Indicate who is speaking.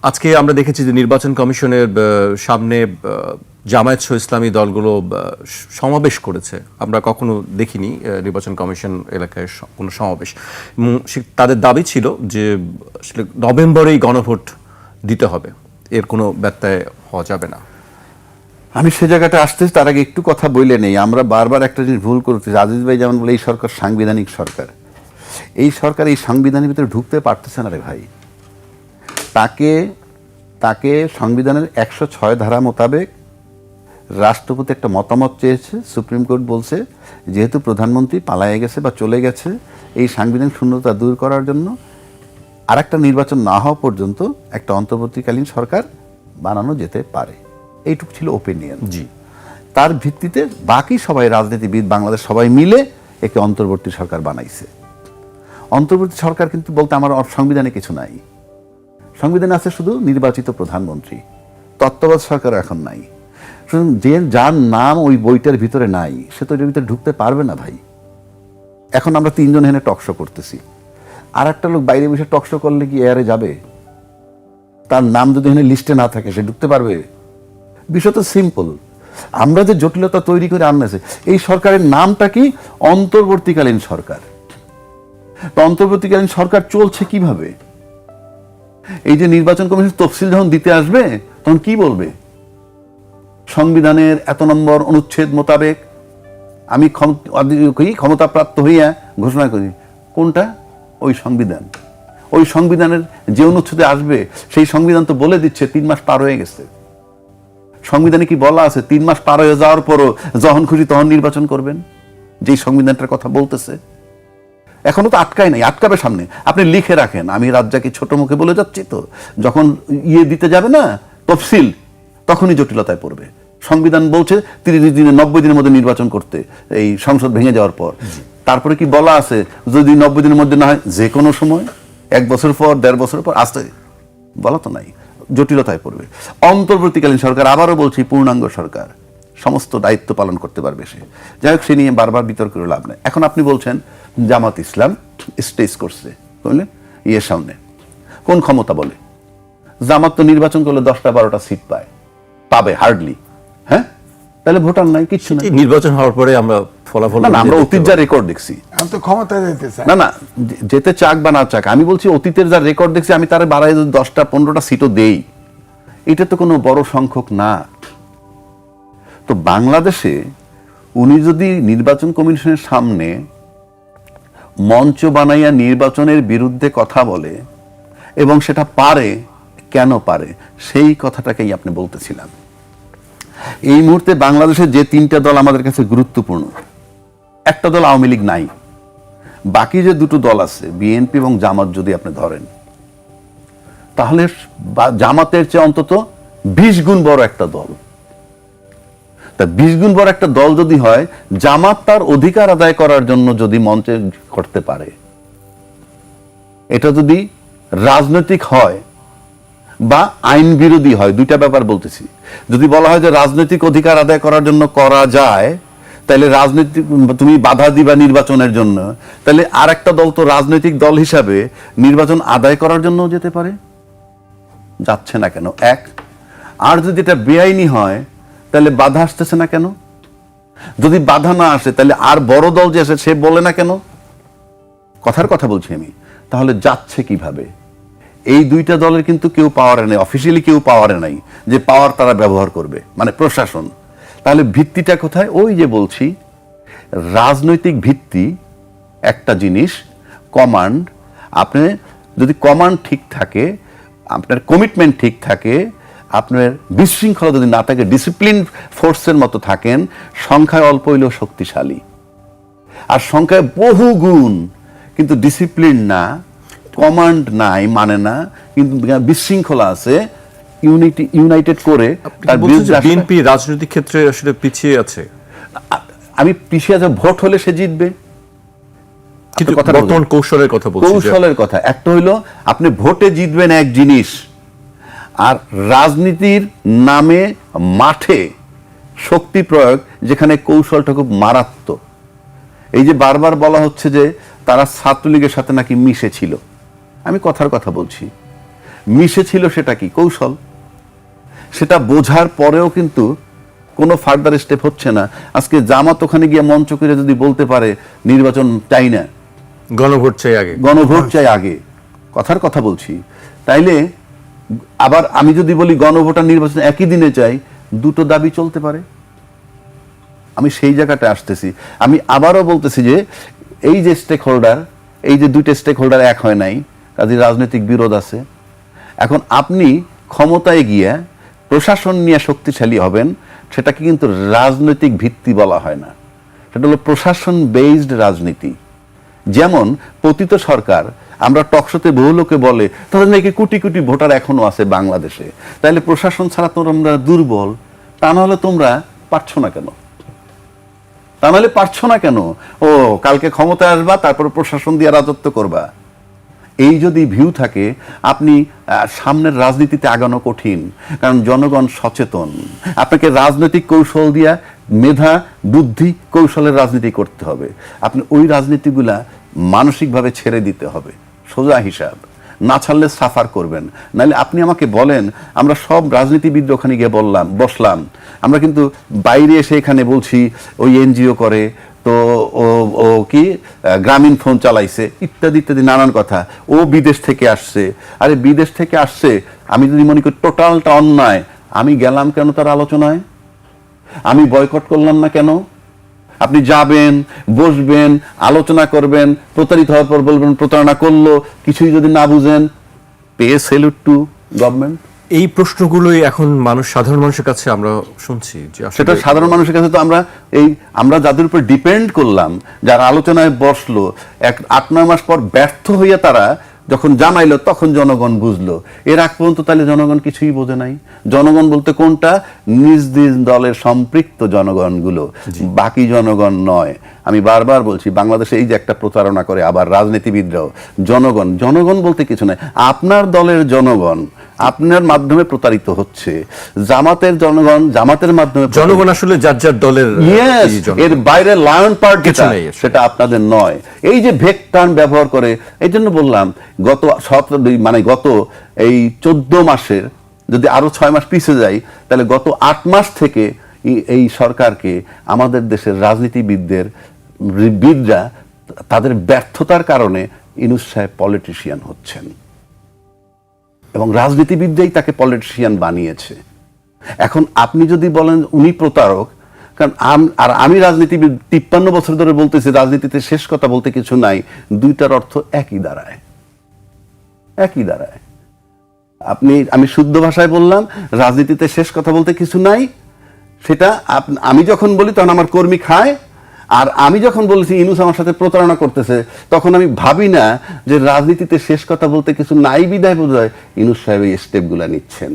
Speaker 1: আজকে আমরা দেখেছি যে নির্বাচন কমিশনের সামনে জামায়াত সহ ইসলামী দলগুলো সমাবেশ করেছে। আমরা কখনো দেখিনি নির্বাচন কমিশন এলাকায় কোনো সমাবেশ। তাদের দাবি ছিল যে আসলে নভেম্বরেই গণভোট দিতে হবে, এর কোনো ব্যত্যয় হওয়া যাবে না।
Speaker 2: আমি সে জায়গাটা আসতেছি, তার আগে একটু কথা বলে নেই। আমরা বারবার একটা জিনিস ভুল করতেছি। আজিজ ভাই যেমন বলে এই সরকার সাংবিধানিক সরকার, এই সরকার এই সংবিধানের ভিতরে ঢুকতে পারতেছে না রে ভাই। তাকে সংবিধানের 106 ধারা মোতাবেক রাষ্ট্রপতি একটা মতামত চেয়েছে। সুপ্রিম কোর্ট বলছে যেহেতু প্রধানমন্ত্রী পালায়ে গেছে বা চলে গেছে, এই সাংবিধানিক শূন্যতা দূর করার জন্য আরেকটা নির্বাচন না হওয়া পর্যন্ত একটা অন্তর্বর্তীকালীন সরকার বানানো যেতে পারে। এইটুকু ছিল ওপিনিয়ন।
Speaker 1: জি,
Speaker 2: তার ভিত্তিতে বাকি সবাই রাজনীতিবিদ বাংলাদেশ সবাই মিলে একে অন্তর্বর্তী সরকার বানাইছে। অন্তর্বর্তী সরকার কিন্তু বলতে আমার সংবিধানে কিছু নাই। সংবিধানে আছে শুধু নির্বাচিত প্রধানমন্ত্রী, তত্ত্বাবধায়ক সরকার এখন নাই। যে যার নাম ওই বইটার ভিতরে নাই সে তো এটার ভিতরে ঢুকতে পারবে না ভাই। এখন আমরা তিনজন এখানে টকশো করতেছি, আর একটা লোক বাইরে বসে টকশো করলে কি এয়ারে যাবে? তার নাম যদি এখানে লিস্টে না থাকে সে ঢুকতে পারবে? বিষয় তো সিম্পল। আমরা যে জটিলতা তৈরি করে আনতেছে, এই সরকারের নামটা কি? অন্তর্বর্তীকালীন সরকার। তো অন্তর্বর্তীকালীন সরকার চলছে কিভাবে? এই যে নির্বাচন কমিশন তফসিল যখন দিতে আসবে তখন কি বলবে? সংবিধানের এত নম্বর অনুচ্ছেদ মোতাবেক আমি ক্ষমতাপ্রাপ্ত হইয়া ঘোষণা করি। কোনটা? ওই সংবিধান। ওই সংবিধানের যে অনুচ্ছেদে আসবে সেই সংবিধান তো বলে দিচ্ছে 3 মাস পার হয়ে গেছে। সংবিধানে কি বলা আছে 3 মাস পার হয়ে যাওয়ার পরও যখন খুশি তখন নির্বাচন করবেন? যেই সংবিধানটার কথা বলতেছে এখনো তো আটকায় নাই, আটকাবে সামনে। আপনি লিখে রাখেন, আমি রাজ্জাকে ছোট মুখে বলে যাচ্ছি তো, যখন দিতে যাবে না তফসিল তখনই জটিলতায় পড়বে। সংবিধান বলছে 30 দিনে 90 দিনের মধ্যে নির্বাচন করতে, এই সংসদ ভেঙে যাওয়ার পর। তারপরে কি বলা আছে যদি 90 দিনের মধ্যে না হয় যে কোনো সময়, 1 বছর পর 1.5 বছর পর, আসতে বলা তো নাই, জটিলতায় পড়বে। অন্তর্বর্তীকালীন সরকার, আবারও বলছি, পূর্ণাঙ্গ সরকার, সমস্ত দায়িত্ব পালন করতে পারবে সে। যাই হোক, সে নিয়ে বারবার বিতর্ক করে লাভ নেই। এখন আপনি বলছেন জামাত ইসলাম স্টেজ করছে, বুঝলেন, সামনে কোন ক্ষমতা বলে? জামাত তো নির্বাচন করলে 10-12টা সিট পাবে হার্ডলি। হ্যাঁ, তাহলে ভোটার নাই, কিচ্ছু নাই।
Speaker 1: নির্বাচন হওয়ার পরে আমরা ফলাফল
Speaker 2: না, আমরা অতীত যা রেকর্ড দেখছি,
Speaker 3: তো ক্ষমতা যেতে চাই
Speaker 2: না যেতে চাক বা না চাক, আমি বলছি অতীতের যা রেকর্ড দেখছি, আমি তার বাড়াই 10-15টা সিটও দেই, এটা তো কোনো বড় সংখ্যক না। তো বাংলাদেশে উনি যদি নির্বাচন কমিশনের সামনে মঞ্চ বানাইয়া নির্বাচনের বিরুদ্ধে কথা বলে এবং সেটা পারে, কেন পারে সেই কথাটাকেই আপনি বলতেছিলাম। এই মুহূর্তে বাংলাদেশের যে 3টা দল আমাদের কাছে গুরুত্বপূর্ণ, একটা দল আওয়ামী লীগ নাই, বাকি যে 2টো দল আছে বিএনপি এবং জামাত যদি আপনি ধরেন, তাহলে জামাতের চেয়ে অন্তত 20 গুণ বড় একটা দল। তা 20 গুণ বড় একটা দল যদি হয়, জামাত তার অধিকার আদায় করার জন্য যদি মঞ্চে করতে পারে, এটা যদি রাজনৈতিক হয় বা আইন বিরোধী হয়, 2টা ব্যাপার বলতেছি। যদি বলা হয় যে রাজনৈতিক অধিকার আদায় করার জন্য করা যায়, তাহলে রাজনৈতিক তুমি বাধা দিবা নির্বাচনের জন্য, তাহলে আর একটা দল তো রাজনৈতিক দল হিসাবে নির্বাচন আদায় করার জন্য যেতে পারে, যাচ্ছে না কেন? এক। আর যদি এটা বেআইনি হয় তাহলে বাধা আসতেছে না কেন? যদি বাধা না আসে তাহলে আর বড় দল যে আসে সে বলে না কেন? কথার কথা বলছি আমি। তাহলে যাচ্ছে কিভাবে? এই 2টা দলের কিন্তু কেউ পাওয়ারে নেই, অফিসিয়ালি কেউ পাওয়ারে নাই যে পাওয়ার তারা ব্যবহার করবে, মানে প্রশাসন। তাহলে ভিত্তিটা কোথায়? ওই যে বলছি, রাজনৈতিক ভিত্তি একটা জিনিস, কমান্ড। আপনি যদি কমান্ড ঠিক থাকে, আপনার কমিটমেন্ট ঠিক থাকে, আপনার বিশৃঙ্খলা যদি না থাকে, ডিসিপ্লিন ফোর্সের মতো থাকেন, সংখ্যায় অল্প হইলেও শক্তিশালী, আর সংখ্যায় বহু গুণ কিন্তু ডিসিপ্লিন না, কমান্ড নাই, মানে না, কিন্তু বিশৃঙ্খলা আছে, ইউনাইটেড করে
Speaker 1: বিএনপি রাজনৈতিক ক্ষেত্রে আসলে পিছিয়ে আছে।
Speaker 2: আমি পিছিয়ে আছে, ভোট হলে সে জিতবে,
Speaker 1: কিন্তু বর্তমান কৌশলের কথা বলছি।
Speaker 2: কৌশলের কথা একটা হইলো আপনি ভোটে জিতবেন এক জিনিস, আর রাজনীতির নামে মাঠে শক্তি প্রয়োগ, যেখানে কৌশলটা খুব মারাত্মক। এই যে বারবার বলা হচ্ছে যে তারা ছাত্রলীগের সাথে নাকি মিশে ছিল, আমি কথার কথা বলছি, মিশেছিল সেটা কি? কৌশল। সেটা বোঝার পরেও কিন্তু কোনো ফার্দার স্টেপ হচ্ছে না। আজকে জামাত ওখানে গিয়ে মঞ্চ করে যদি বলতে পারে নির্বাচন চাই না,
Speaker 1: গণভোট চাই আগে,
Speaker 2: গণভোট চাই আগে, কথার কথা বলছি, তাইলে আবার আমি যদি বলি গণভোট আর নির্বাচন একই দিনে চাই, দুটো দাবি চলতে পারে। আমি সেই জায়গাটা আসতেছি। আমি আবারও বলতেছি যে এই যে স্টেক হোল্ডার, এই যে দুইটা স্টেক হোল্ডার এক হয় নাই, কাজে রাজনৈতিক বিরোধ আছে। এখন আপনি ক্ষমতায় গিয়ে প্রশাসন নিয়ে শক্তিশালী হবেন, সেটাকে কিন্তু রাজনৈতিক ভিত্তি বলা হয় না, সেটা হলো প্রশাসন বেসড রাজনীতি। যেমন পতিত সরকার, আমরা টকশোতে বহু লোকে বলে তাদের নাকি কোটি কোটি ভোটার এখনো আছে বাংলাদেশে, তাহলে প্রশাসন ছাড়া তোমরা দুর্বল, তা নাহলে তোমরা পারছো না কেন? তা নাহলে পারছো না কেন? ও কালকে ক্ষমতায় আসবা, তারপরে প্রশাসন দিয়ে রাজত্ব করবা। এই যদি ভিউ থাকে, আপনি সামনের রাজনীতিতে আগানো কঠিন, কারণ জনগণ সচেতন। আপনাকে রাজনৈতিক কৌশল দিয়া মেধা বুদ্ধি কৌশলের রাজনীতি করতে হবে। আপনি ওই রাজনীতিগুলা মানসিকভাবে ছেড়ে দিতে হবে, সোজা হিসাব। না ছাড়লে সাফার করবেন। নাহলে আপনি আমাকে বলেন, আমরা সব রাজনীতিবিদ ওখানে গিয়ে বসলাম, আমরা কিন্তু বাইরে এসে এখানে বলছি ওই এনজিও করে, তো ও কি গ্রামীণ ফোন চালাইছে, ইত্যাদি ইত্যাদি নানান কথা, ও বিদেশ থেকে আসছে। আরে বিদেশ থেকে আসছে, আমি যদি মনে করি টোটালটা অন্যায়, আমি গেলাম কেন তার আলোচনায়? আমি বয়কট করলাম না কেন? আপনি যাবেন, বসবেন, আলোচনা করবেন, প্রতারিত হওয়ার পর বলবেন প্রতারণা করলো, কিছুই যদি না বুঝেন, পে সেলুট টু গভর্নমেন্ট।
Speaker 1: এই প্রশ্নগুলোই এখন সাধারণ মানুষের কাছে আমরা শুনছি যে
Speaker 2: সেটা সাধারণ মানুষের কাছে তো আমরা যাদের উপর ডিপেন্ড করলাম, যারা আলোচনায় বসলো, 8-9 মাস পর ব্যর্থ হইয়া তারা যখন জানাইলো, তখন জনগণ বুঝলো। এর আগ পর্যন্ত তাহলে জনগণ কিছুই বোঝে নাই। জনগণ বলতে কোনটা? নিজ নিজ দলের সম্পৃক্ত জনগণগুলো, বাকি জনগণ নয়। আমি বারবার বলছি, বাংলাদেশে এই যে একটা প্রতারণা করে আবার রাজনীতিবিদরাও, জনগণ বলতে কিছু নাই। আপনার দলের জনগণ আপনার মাধ্যমে প্রতারিত হচ্ছে। জামাতের জনগণ জামাতের মাধ্যমে,
Speaker 1: জনগণ আসলে যার যার দলের,
Speaker 2: এর বাইরে লায়ন পার্ট সেটা আপনাদের নয়। এই যে ভেক টার্ম ব্যবহার করে, এই জন্য বললাম গত 14 মাসের, যদি আরো 6 মাস পিছিয়ে যাই, তাহলে গত 8 মাস থেকে এই সরকারকে আমাদের দেশের রাজনীতিবিদরা তাদের ব্যর্থতার কারণে ইউনূস সাহেব পলিটিশিয়ান হচ্ছেন, এবং রাজনীতিবিদরাই তাকে পলিটিশিয়ান বানিয়েছে। এখন আপনি যদি বলেন উনি প্রতারক, কারণ আমি রাজনীতিবিদ 53 বছর ধরে বলতেছি রাজনীতিতে শেষ কথা বলতে কিছু নাই, দুইটার অর্থ একই দাঁড়ায়। আমি শুদ্ধ ভাষায় বললাম রাজনীতিতে শেষ কথা বলতে কিছু নাই, সেটা আমি যখন বলি তখন আমার কর্মী খায়, আর আমি যখন বলেছি ইউনূস আমার সাথে প্রতারণা করতেছে, তখন আমি ভাবি না যে রাজনীতিতে শেষ কথা বলতে কিছু নাই বিধায় বোধহয় ইউনূস সাহেব এই স্টেপগুলা নিচ্ছেন।